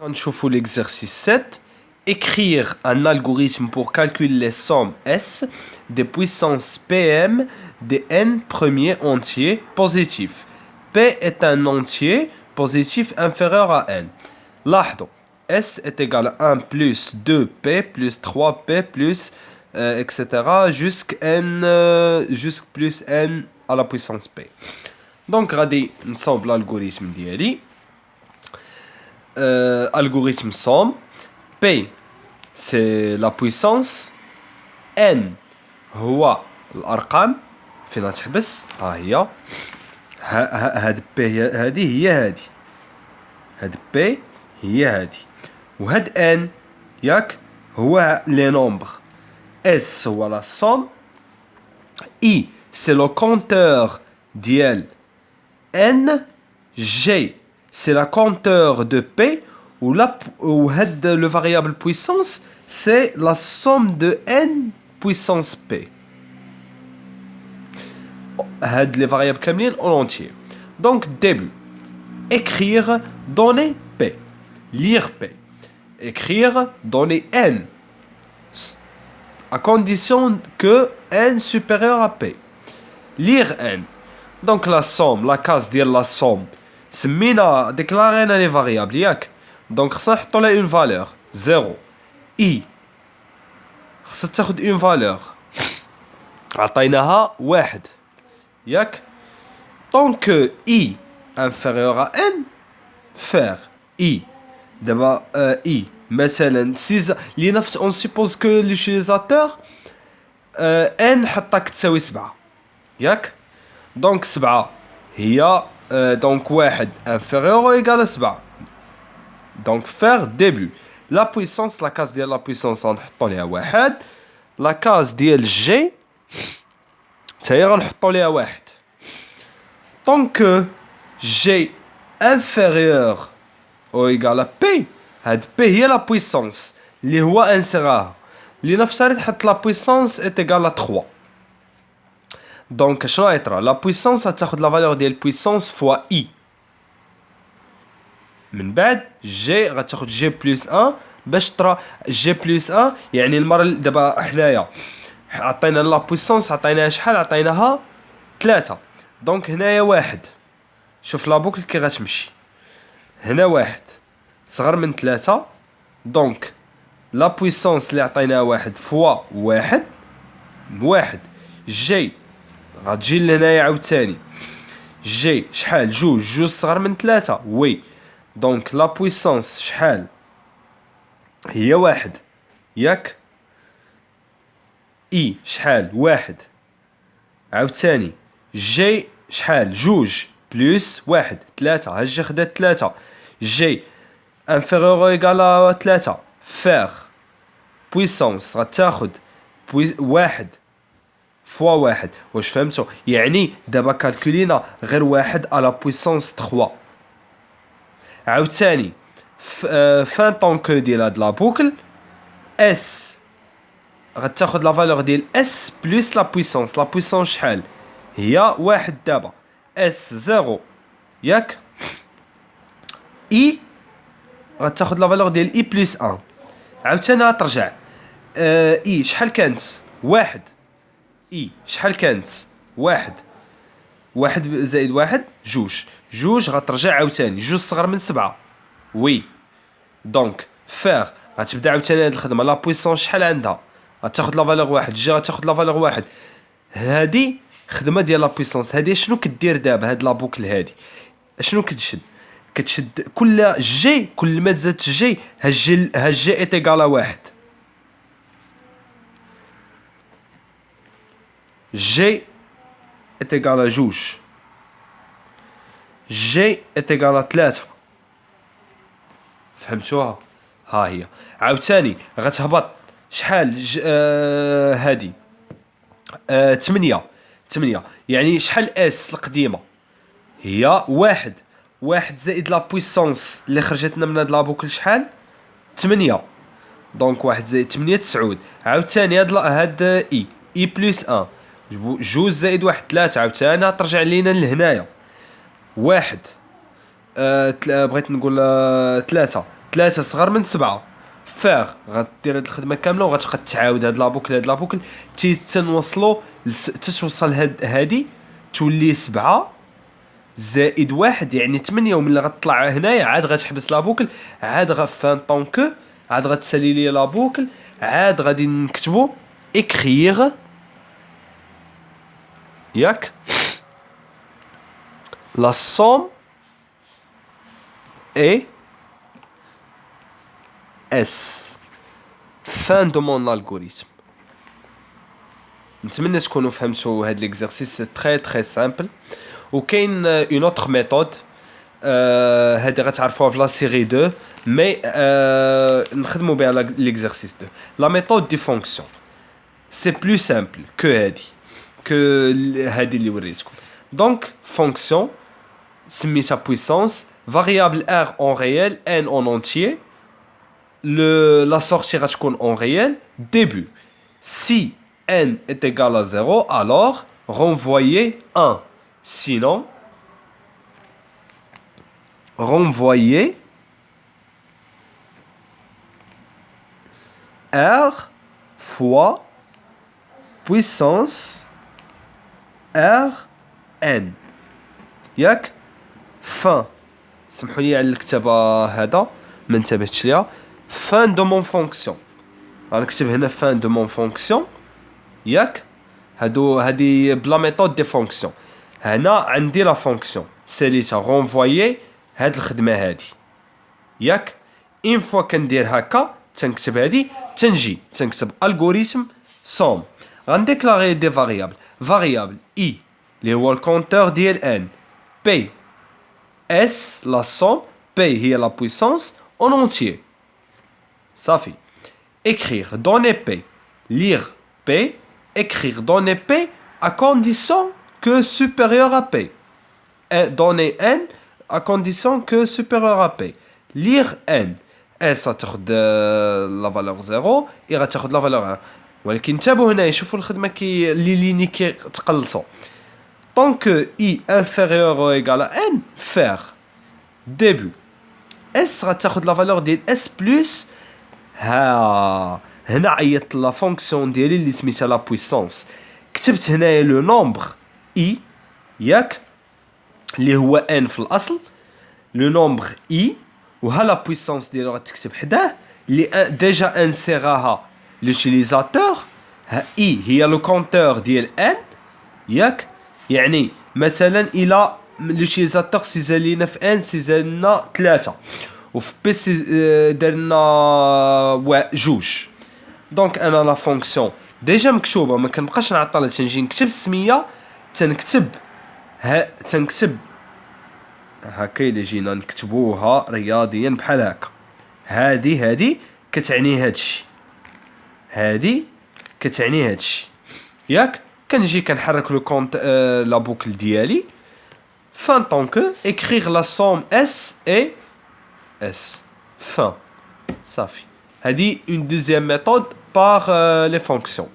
نشوفوا l'exercice 7. Écrire un algorithme pour calculer les sommes S des puissances Pm des n premiers entiers positifs. P est un entier positif inférieur à n. لاحظوا S est égal à 1 plus 2P plus 3P plus etc. jusqu'à n jusqu'à plus n à la puissance P. Donc غادي نصاوب l'algorithme ديالي. Algorithme somme. P c'est la puissance. N هو الأرقام فين تحبس ها هي. هاد P هادي هي هادي. هاد P هي هادي. وهاد N ياك هو les nombres. S هو la somme. I c'est le compteur ديال N. G c'est la compteur de P ou le variable puissance c'est la somme de n puissance P. Les variables كاملين en entier. Donc début, écrire donner P, lire P, écrire donner n à condition que n supérieur à P. Lire n. Donc la somme, la case ديال la somme سمينا ديكلارينا لي فاريابل ياك. دونك خصنا نحطو لها اون فالور 0. اي خصها تاخد اون فالور عطيناها واحد ياك. دونك اي انفيريور ا ان فير اي دابا اي مثلا سيزا لينا اون سيبوز كو لوتيليزاتور ان حطاك تساوي 7 ياك. دونك 7 هي donc واحد inférieur ou égal à 7. Donc faire début. La puissance, la case ديال la puissance غنحطو ليها واحد. La case ديال G تا هي غنحطو ليها واحد. Donc G inférieur ou égal à P. هاد P هي la puissance اللي هو انسراها. اللي نفسها تحط la puissance est égal à 3. Donc شنو غيطرا لا بويسونس غتاخد لا فالور ديال بويسونس فوا اي. من بعد جي غتاخد جي بلس 1 باش طرا جي بلس 1 يعني المره دابا حنايا عطينا لا بويسونس عطيناها شحال عطيناها 3. دونك هنايا واحد. شوف لا بوكل كي غتمشي هنا واحد صغر من 3. دونك لا بويسونس اللي عطيناها واحد فوا واحد بواحد جي غتجي لهنايا عاوتاني جي شحال جوج صغر من 3 وي. دونك لا بويسونس شحال هي واحد ياك. اي شحال واحد عاوتاني جي شحال جوج بلس واحد 3 هاجي خدات 3 جي انفيريور ايكال 3 فير بويسونس غتاخد واحد فوا واحد. واش فهمتوا يعني دابا كالكولينا غير واحد على بويسونس 3. عاوتاني فان طونكو ديال هاد لا بوكل اس غتاخد لا فالور ديال اس بلس لا بويسونس. لا بويسونس شحال هي واحد دابا اس 0 ياك. اي غتاخد لا فالور ديال اي بلس 1 عاوتاني غترجع اي شحال كانت واحد. اي شحال كانت واحد زائد واحد جوج غترجع عاوتاني جوج صغر من 7 وي. دونك فير غتبدا عاوتاني هاد الخدمه لا بويسونس شحال عندها غتاخد لا فالور واحد جي غتاخد لا فالور واحد. هادي خدمه ديال لا بويسونس. هادي شنو كدير دابا هاد لا بوكل هادي شنو كتشد كل جي كل ما تزادت جي هالجي ايت ايكالا واحد. G est égal à جوج. G est égal à 3. فهمتوها ها هي. عاوتاني غتهبط شحال هادي 8 يعني شحال اس القديمه هي واحد زائد لا بويسونس اللي خرجت لنا من هاد لابوكل شحال 8. دونك واحد زائد 8 9. عاوتاني هاد اي بلس 1 جوج زائد واحد 3 عاوتاني ترجع لينا لهنايا واحد بغيت نقول 3 3 صغر من 7 فيغ غدير هاد الخدمه كامله وغتبقى تعاود هاد لابوكل تنوصلو تتوصل هادي تولي 7 زائد 1 يعني 8 وملي غتطلع هنايا عاد غتحبس لابوكل عاد فان طونكو عاد غتسالي لي لابوكل عاد غادي نكتبو écrire ياك la somme est S fin de mon algorithme. نتمنى تكونوا فهمتوا هاد ليكزارسيس تري تري سامبل وكاين اون اوتر ميثود هادي غتعرفوها في لا سيري 2 مي نخدموا بها ليكزارسيس 2 لا ميثود دي فونكسيون سي بلو سامبل كو هادي اللي وريتكم دونك فونكسيون سميتها بويسونس variable r en réel n en entier la sortie غتكون en réel début si n est égal à 0 alors renvoyez 1 sinon renvoyez r fois puissance r n ياك fin سمحوا لي على الكتابه هذا ما انتبهتش ليها fin de mon fonction غنكتب هنا fin de mon fonction ياك هادي بلا ميثود دي فونكسيون هنا عندي لا فونكسيون ساليتها رونفويي هاد الخدمه هادي ياك اون فوا كندير هكا تنكتب هادي تنكتب الغوريثم سوم غنديكلاري دي فاريابل اي اللي هو الكونتور ديال ان بي اس لا سوم بي هي لا بويسونس en entier صافي écrire donner p lire p écrire donner p à condition que supérieur à p donner n à condition que supérieur à p lire n s غتاخد لا فالور 0 اي غتاخد لا فالور 1 ولكن انتبهوا هنا شوفوا الخدمه كي لي ليني كيتقلصوا tant que i inférieur ou égal à n faire début s غتاخد لا فالور ديال s بلس هنا عيطت لا فونكسيون ديالي اللي سميتها لا بويسونس كتبت هنايا لو نومبر اي ياك اللي هو ان في الاصل لو نومبر اي وها لا بويسونس ديالو غتكتب حداه اللي ديجا انسيراها لوتيليزاتور اي هي لو كونتور ديال ان ياك يعني مثلا الى لوتيليزاتور سيزال لينا في ان سيزال لنا 3 وفي بي درنا جوج دونك انا لا فونكسيون ديجا مكتوبه ما كنبقاش نعطل تنجي نكتب السميه تنكتب هكا الا جينا نكتبوها رياضيا بحال هكا هادي كتعني هادشي هادي كتعني هادشي ياك كنجي كنحرك لو كونت لا بوكل ديالي fin tant que écrire la somme s et s fin صافي هادي une deuxième méthode par les fonctions